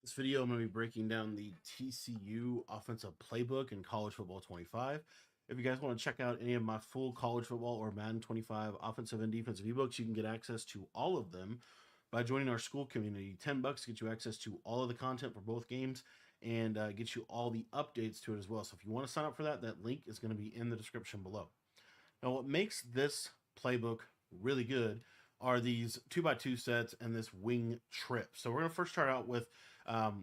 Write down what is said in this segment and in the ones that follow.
This video, I'm going to be breaking down the TCU offensive playbook in College Football 25. If you guys want to check out any of my full college football or Madden 25 offensive and defensive ebooks, you can get access to all of them by joining our school community. $10 gets you access to all of the content for both games and gets you all the updates to it as well. So if you want to sign up for that, that link is going to be in the description below. Now, what makes this playbook really good are these 2x2 sets and this wing trip. So we're going to first start out with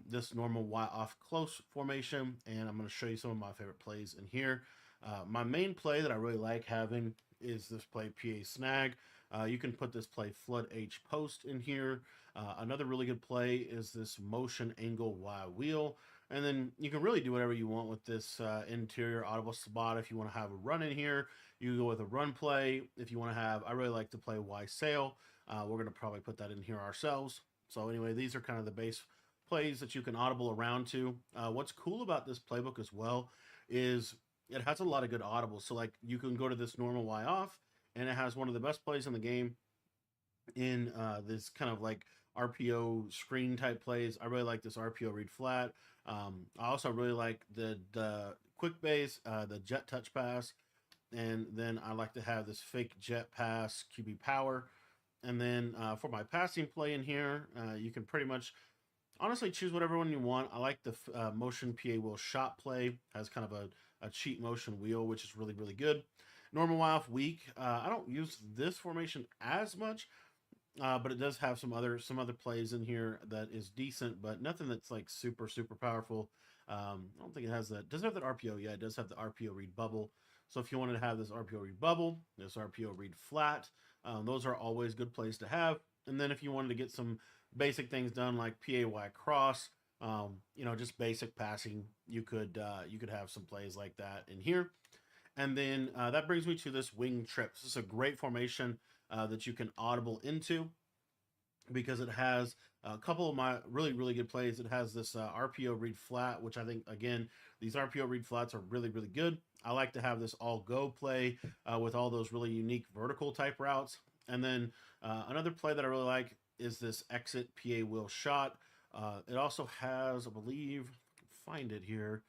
this normal Y off close formation, and I'm going to show you some of my favorite plays in here. My main play that I really like having is this play PA snag. You can put this play flood H post in here. Another really good play is this motion angle Y wheel. And then you can really do whatever you want with this interior audible spot. If you want to have a run in here, you can go with a run play. If you want to have, I really like to play Y sail. We're going to probably put that in here ourselves. So anyway, these are kind of the base plays that you can audible around to. What's cool about this playbook as well is it has a lot of good audibles. So like you can go to this normal Y off, and it has one of the best plays in the game in this kind of like RPO screen type plays. I really like this RPO read flat. I also really like the quick base, the jet touch pass, and then I like to have this fake jet pass QB power. And then for my passing play in here, you can pretty much honestly choose whatever one you want. I like the motion PA wheel shot play. Has kind of a cheat motion wheel, which is really, really good. Normal Y off weak. I don't use this formation as much, but it does have some other plays in here that is decent, but nothing that's like super powerful. I don't think it has that. Does it have that RPO? Yeah, it does have the RPO read bubble. So if you wanted to have this RPO read bubble, this RPO read flat, those are always good plays to have. And then if you wanted to get some basic things done like PAY cross, just basic passing, you could have some plays like that in here. And then that brings me to this wing trip. This is a great formation that you can audible into because it has a couple of my really, really good plays. It has this RPO read flat, which I think, again, these RPO read flats are really, really good. I like to have this all go play with all those really unique vertical type routes. And then another play that I really like is this exit PA wheel shot. It also has, I believe, find it here.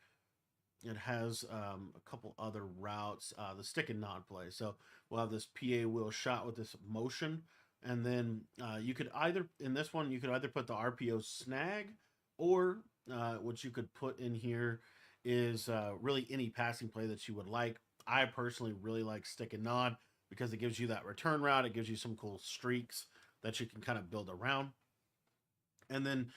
It has a couple other routes, the stick and nod play. So we'll have this PA wheel shot with this motion. And then you could either, in this one, you could either put the RPO snag, or what you could put in here is really any passing play that you would like. I personally really like stick and nod because it gives you that return route. It gives you some cool streaks that you can kind of build around. And then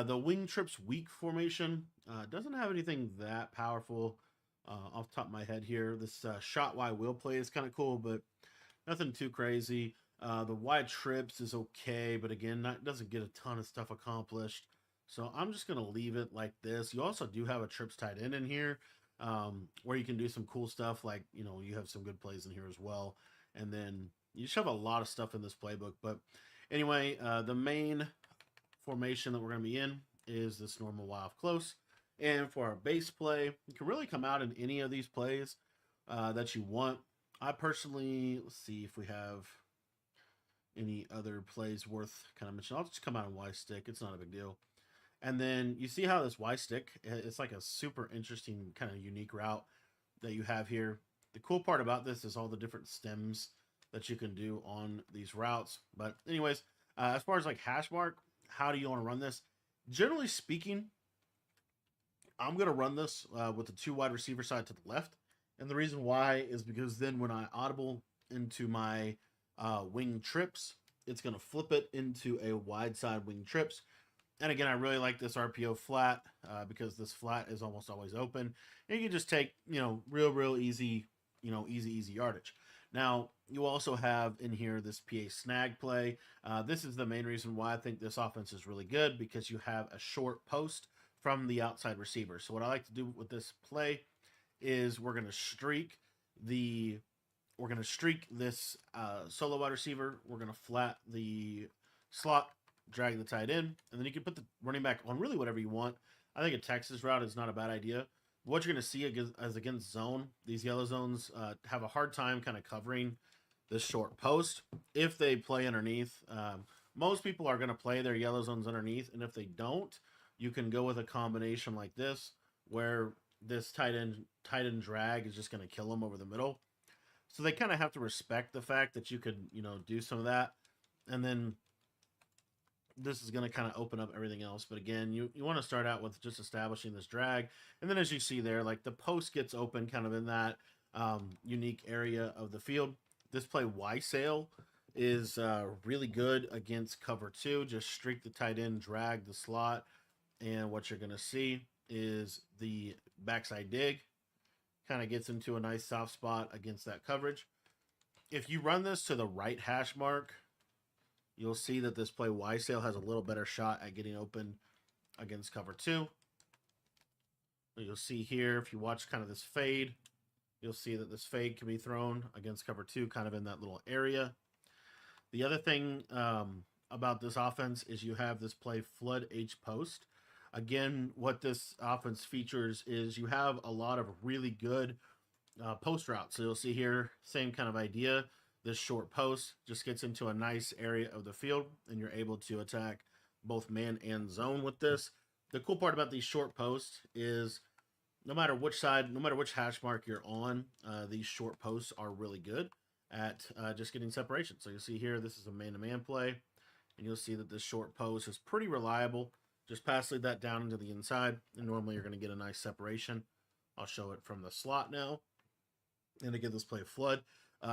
the wing trips weak formation doesn't have anything that powerful off the top of my head here. This shot Y wheel play is kind of cool, but nothing too crazy. The Y trips is okay, but again, doesn't get a ton of stuff accomplished. So I'm just going to leave it like this. You also do have a trips tight end in here where you can do some cool stuff. Like, you have some good plays in here as well. And then you just have a lot of stuff in this playbook. But anyway, the main formation that we're going to be in is this normal Y off close. And for our base play, you can really come out in any of these plays that you want. I personally, let's see if we have any other plays worth kind of mentioning. I'll just come out in Y stick. It's not a big deal. And then you see how this Y stick, it's like a super interesting kind of unique route that you have here. The cool part about this is all the different stems that you can do on these routes. But anyways, as far as like hash mark, how do you want to run this? Generally speaking, I'm going to run this with the 2 wide receiver side to the left. And the reason why is because then when I audible into my wing trips, it's going to flip it into a wide side wing trips. And again, I really like this RPO flat because this flat is almost always open. And you can just take, real easy, easy yardage. Now, you also have in here this PA snag play. This is the main reason why I think this offense is really good, because you have a short post from the outside receiver. So what I like to do with this play is we're going to streak this solo wide receiver. We're going to flat the slot, drag the tight end, and then you can put the running back on really whatever you want. I think a Texas route is not a bad idea. What you're going to see against zone, these yellow zones have a hard time kind of covering this short post if they play underneath. Most people are going to play their yellow zones underneath, and if they don't, you can go with a combination like this, where this tight end drag is just going to kill them over the middle. So they kind of have to respect the fact that you could, do some of that. And then this is going to kind of open up everything else. But again, you want to start out with just establishing this drag. And then as you see there, like the post gets open kind of in that unique area of the field. This play Y sail is really good against cover two. Just streak the tight end, drag the slot. And what you're going to see is the backside dig kind of gets into a nice soft spot against that coverage. If you run this to the right hash mark, you'll see that this play Y sail has a little better shot at getting open against cover two. You'll see here, if you watch kind of this fade, you'll see that this fade can be thrown against cover two, kind of in that little area. The other thing about this offense is you have this play flood H post. Again, what this offense features is you have a lot of really good post routes. So you'll see here, same kind of idea. This short post just gets into a nice area of the field, and you're able to attack both man and zone with this. The cool part about these short posts is no matter which side, no matter which hash mark you're on, these short posts are really good at just getting separation. So you'll see here, this is a man-to-man play, and you'll see that this short post is pretty reliable. Just pass that down into the inside, and normally you're going to get a nice separation. I'll show it from the slot now. And to get this play a flood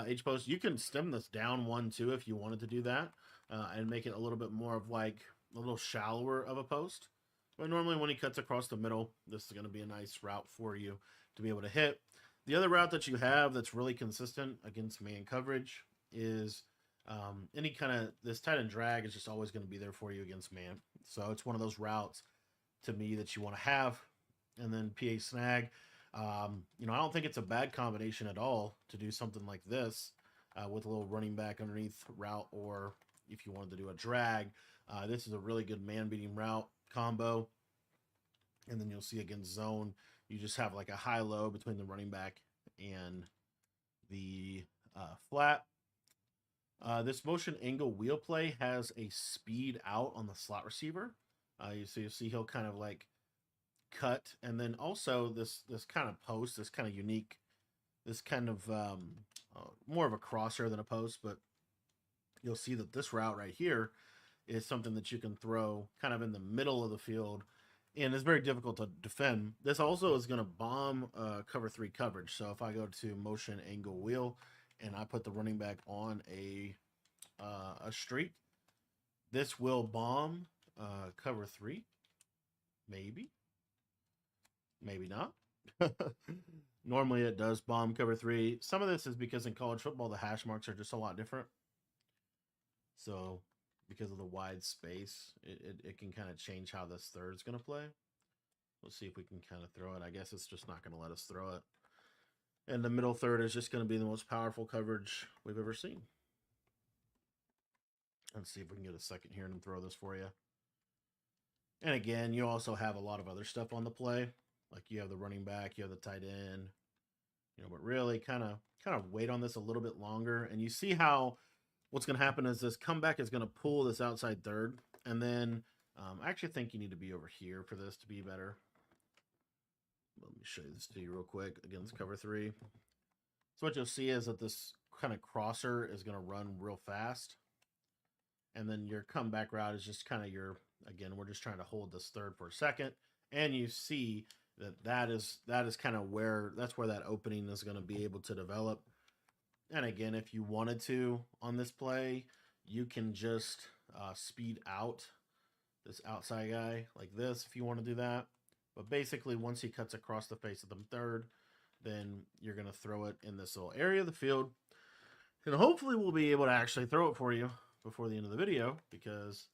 H post, you can stem this down 1-2 if you wanted to do that, and make it a little bit more of like a little shallower of a post. But normally when he cuts across the middle, this is going to be a nice route for you to be able to hit. The other route that you have that's really consistent against man coverage is any kind of this tight end drag is just always going to be there for you against man. So it's one of those routes to me that you want to have. And then PA snag. I don't think it's a bad combination at all to do something like this with a little running back underneath route, or if you wanted to do a drag, this is a really good man-beating route combo. And then you'll see against zone, you just have like a high-low between the running back and the flat. This motion angle wheel play has a speed out on the slot receiver. So you see he'll kind of like cut, and then also this kind of post, this kind of unique, this kind of more of a crosser than a post, but you'll see that this route right here is something that you can throw kind of in the middle of the field, and it's very difficult to defend. This also is going to bomb cover three coverage. So if I go to motion angle wheel and I put the running back on a streak, this will bomb cover three. Maybe not. Normally it does bomb cover three. Some of this is because in college football, the hash marks are just a lot different. So because of the wide space, it can kind of change how this third is going to play. We'll see if we can kind of throw it. I guess it's just not going to let us throw it. And the middle third is just going to be the most powerful coverage we've ever seen. Let's see if we can get a second here and throw this for you. And again, you also have a lot of other stuff on the play. Like you have the running back, you have the tight end, but really kind of wait on this a little bit longer. And you see how what's going to happen is this comeback is going to pull this outside third. And then I actually think you need to be over here for this to be better. Let me show you this to you real quick against cover three. So what you'll see is that this kind of crosser is going to run real fast. And then your comeback route is just kind of again, we're just trying to hold this third for a second. And you see that is kind of where that opening is going to be able to develop. And again, if you wanted to on this play, you can just speed out this outside guy like this if you want to do that. But basically, once he cuts across the face of the third, then you're going to throw it in this little area of the field. And hopefully we'll be able to actually throw it for you before the end of the video, because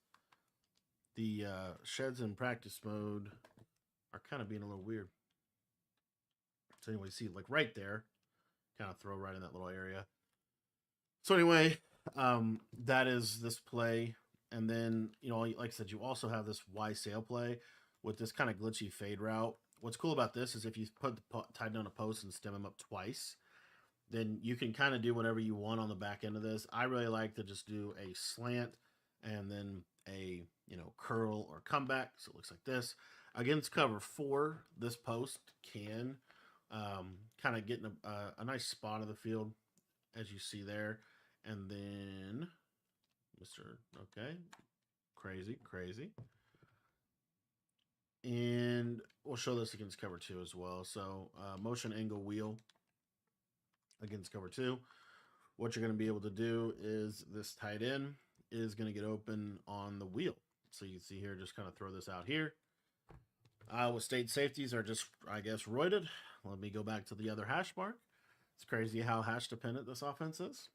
the sheds in practice mode are kind of being a little weird. So anyway, see like right there, kind of throw right in that little area. So anyway, that is this play. And then, like I said, you also have this Y sail play with this kind of glitchy fade route. What's cool about this is if you put the tight down a post and stem him up twice, then you can kind of do whatever you want on the back end of this. I really like to just do a slant and then a, curl or comeback. So it looks like this. Against cover 4, this post can kind of get in a nice spot of the field, as you see there. And then, okay, crazy, crazy. And we'll show this against cover 2 as well. So motion angle wheel against cover 2. What you're going to be able to do is this tight end is going to get open on the wheel. So you can see here, just kind of throw this out here. Iowa State safeties are just, I guess, roided. Let me go back to the other hash mark. It's crazy how hash dependent this offense is.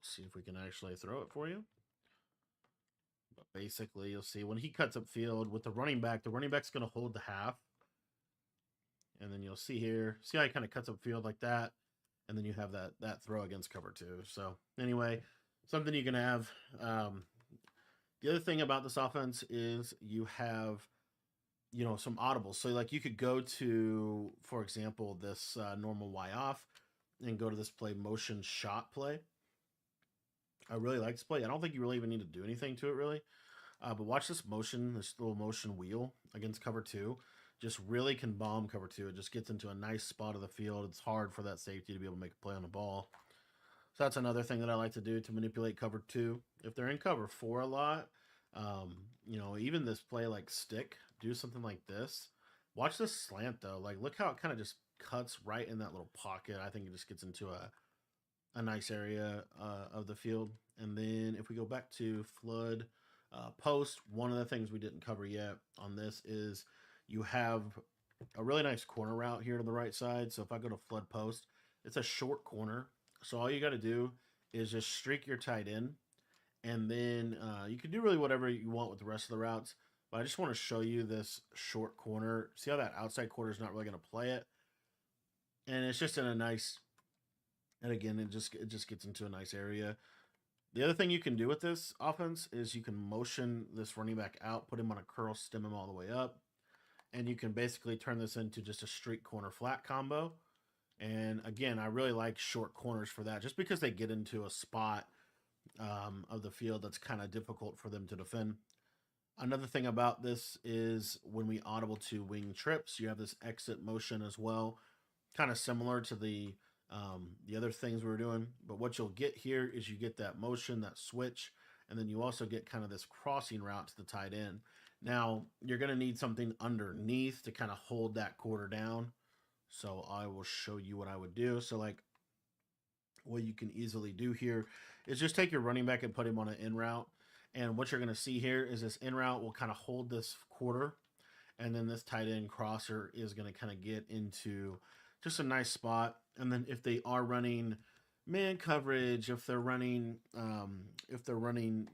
See if we can actually throw it for you. But basically, you'll see when he cuts up field with the running back's going to hold the half. And then you'll see here, see how he kind of cuts up field like that. And then you have that throw against cover 2. So anyway, something you can have. The other thing about this offense is you have, some audibles. So like you could go to, for example, this normal Y off and go to this play motion shot play. I really like this play. I don't think you really even need to do anything to it really. But watch this little motion wheel against cover 2. Just really can bomb cover 2. It just gets into a nice spot of the field. It's hard for that safety to be able to make a play on the ball. So that's another thing that I like to do to manipulate cover 2. If they're in cover 4 a lot, even this play like stick, do something like this. Watch this slant though. Like look how it kind of just cuts right in that little pocket. I think it just gets into a nice area of the field. And then if we go back to flood post, one of the things we didn't cover yet on this is you have a really nice corner route here to the right side. So if I go to flood post, it's a short corner. So all you got to do is just streak your tight end. And then you can do really whatever you want with the rest of the routes. But I just want to show you this short corner. See how that outside corner is not really going to play it? And it's just in a nice, and again, it just gets into a nice area. The other thing you can do with this offense is you can motion this running back out, put him on a curl, stem him all the way up. And you can basically turn this into just a streak corner flat combo. And again, I really like short corners for that, just because they get into a spot of the field that's kind of difficult for them to defend. Another thing about this is when we audible to wing trips, you have this exit motion as well, kind of similar to the other things we were doing. But what you'll get here is you get that motion, that switch, and then you also get kind of this crossing route to the tight end. Now, you're going to need something underneath to kind of hold that quarter down. So I will show you what I would do. So like what you can easily do here is just take your running back and put him on an in route. And what you're going to see here is this in route will kind of hold this quarter. And then this tight end crosser is going to kind of get into just a nice spot. And then if they are running man coverage, if they're running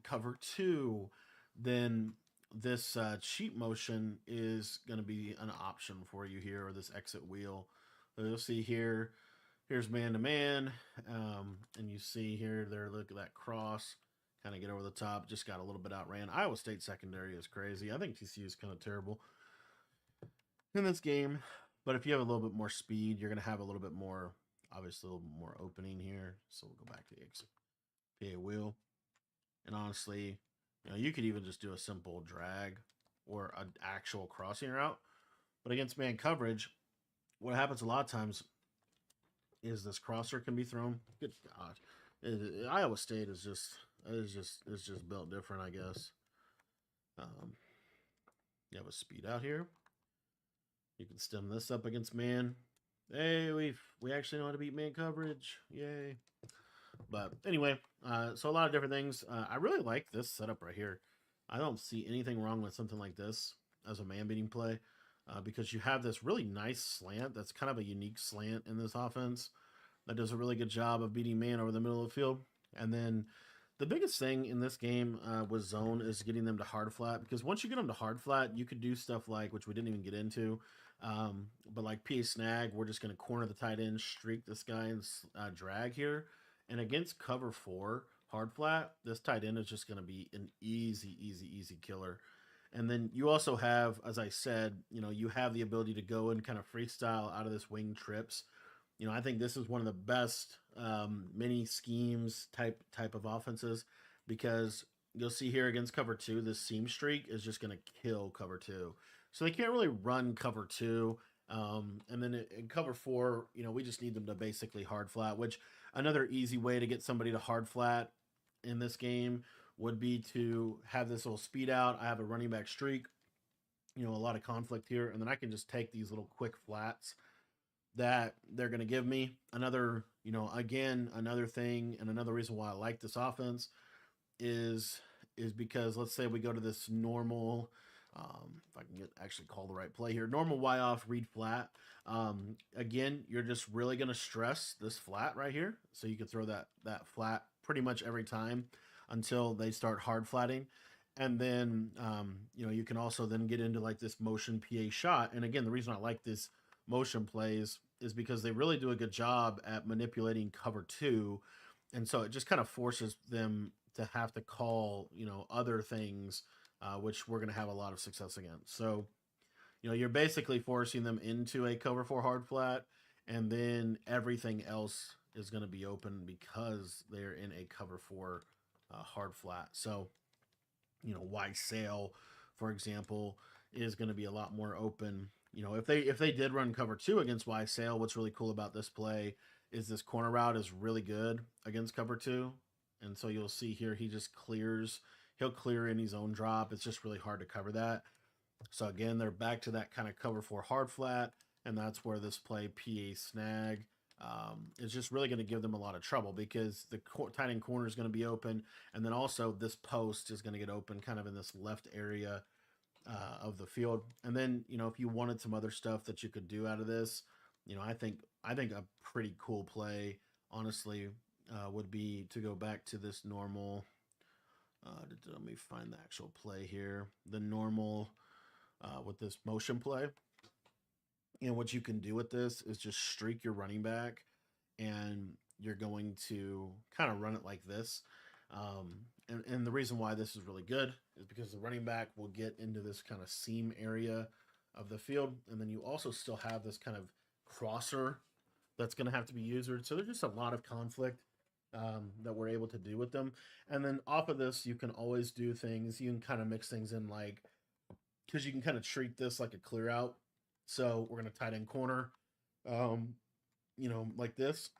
cover 2, then this cheat motion is going to be an option for you here, or this exit wheel. So you'll see here, here's man-to-man, and you see here, there, look at that cross, kind of get over the top, just got a little bit outran. Iowa State secondary is crazy. I think TCU is kind of terrible in this game, but if you have a little bit more speed, you're going to have a little bit more, obviously a little bit more opening here. So we'll go back to the PA wheel, and honestly, you could even just do a simple drag or an actual crossing route. But against man coverage, what happens a lot of times is this crosser can be thrown. Good God, Iowa State is just built different, I guess. You have a speed out here. You can stem this up against man. Hey, we actually know how to beat man coverage. Yay. But anyway, so a lot of different things. I really like this setup right here. I don't see anything wrong with something like this as a man-beating play because you have this really nice slant. That's kind of a unique slant in this offense that does a really good job of beating man over the middle of the field. And then the biggest thing in this game with zone is getting them to hard flat, because once you get them to hard flat, you could do stuff like, which we didn't even get into, but like PA snag, we're just going to corner the tight end, streak this guy, and drag here. And against cover 4, hard flat, this tight end is just going to be an easy killer. And then you also have, as I said, you have the ability to go and kind of freestyle out of this wing trips. I think this is one of the best mini schemes type of offenses because you'll see here against cover two, this seam streak is just going to kill cover two. So they can't really run cover two. And then in cover four, we just need them to basically hard flat, which another easy way to get somebody to hard flat in this game would be to have this little speed out. I have a running back streak, a lot of conflict here, and then I can just take these little quick flats that they're going to give me. Another, again, another thing and another reason why I like this offense is because let's say we go to this normal, if I can actually call the right play here, normal Y off read flat. Again, you're just really going to stress this flat right here, so you can throw that flat pretty much every time until they start hard flatting. And then you can also then get into like this motion PA shot. And again, the reason I like this motion plays is because they really do a good job at manipulating cover two, and so it just kind of forces them to have to call other things, which we're going to have a lot of success against. So you're basically forcing them into a cover four hard flat, and then everything else is going to be open because they're in a cover four hard flat. So Y sail, for example, is going to be a lot more open. If they did run cover two against Y sail, what's really cool about this play is this corner route is really good against cover two. And so you'll see here he just clears. He'll clear in his own drop. It's just really hard to cover that. So again, they're back to that kind of cover four hard flat, and that's where this play PA snag is just really going to give them a lot of trouble because the tight end corner is going to be open, and then also this post is going to get open kind of in this left area of the field. And then if you wanted some other stuff that you could do out of this, I think a pretty cool play, honestly, would be to go back to this normal. Let me find the actual play here. The normal with this motion play. And what you can do with this is just streak your running back, and you're going to kind of run it like this. And the reason why this is really good is because the running back will get into this kind of seam area of the field, and then you also still have this kind of crosser that's going to have to be used. So there's just a lot of conflict that we're able to do with them. And then off of this, you can always do things. You can kind of mix things in, like, because you can kind of treat this like a clear out. So we're going to tight end corner, like this.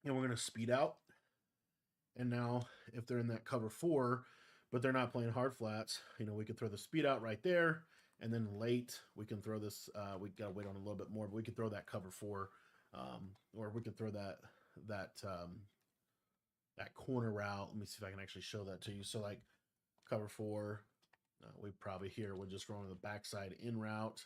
And we're going to speed out. And now if they're in that cover four, but they're not playing hard flats, we could throw the speed out right there. And then late, we can throw this, we got to wait on a little bit more, but we could throw that cover four, or we could throw that corner route. Let me see if I can actually show that to you. So like cover four, we probably here would just run on the backside in route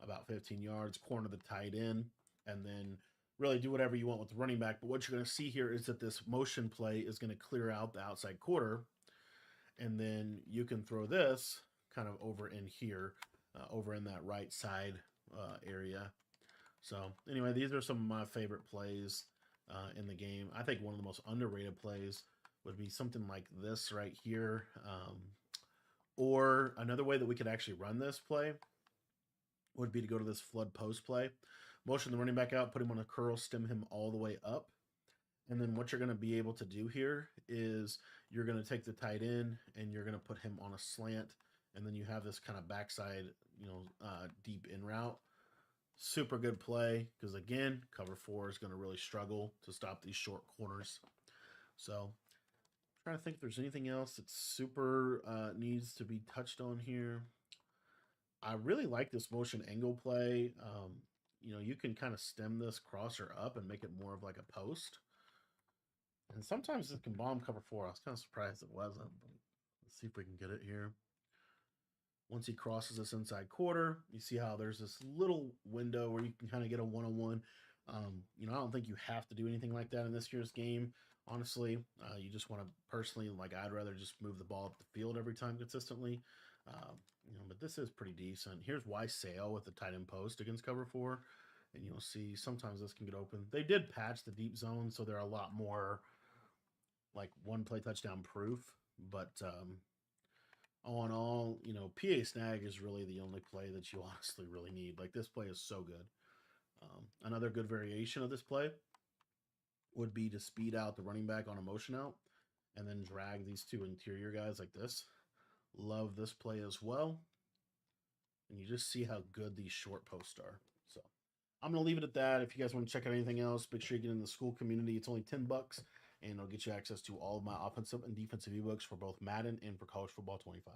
about 15 yards, corner the tight end, and then really do whatever you want with the running back. But what you're going to see here is that this motion play is going to clear out the outside quarter, and then you can throw this kind of over in here, over in that right side area. So anyway, these are some of my favorite plays in the game. I think one of the most underrated plays would be something like this right here. Or another way that we could actually run this play would be to go to this flood post play. Motion the running back out, put him on a curl, stem him all the way up. And then what you're going to be able to do here is you're going to take the tight end and you're going to put him on a slant. And then you have this kind of backside, deep in route. Super good play because, again, cover four is going to really struggle to stop these short corners. So I'm trying to think if there's anything else that super needs to be touched on here. I really like this motion angle play. You can kind of stem this crosser up and make it more of like a post. And sometimes it can bomb cover four. I was kind of surprised it wasn't. But let's see if we can get it here. Once he crosses this inside quarter, you see how there's this little window where you can kind of get a one-on-one. I don't think you have to do anything like that in this year's game. Honestly, you just want to personally, I'd rather just move the ball up the field every time consistently. But this is pretty decent. Here's Y sail with the tight end post against cover four. And you'll see sometimes this can get open. They did patch the deep zone, so they're a lot more like one play touchdown proof. But all in all, PA snag is really the only play that you honestly really need. Like, this play is so good. Another good variation of this play would be to speed out the running back on a motion out and then drag these two interior guys like this. Love this play as well. And you just see how good these short posts are. So I'm going to leave it at that. If you guys want to check out anything else, make sure you get in the school community. It's only $10 and it'll get you access to all of my offensive and defensive ebooks for both Madden and for college football 25.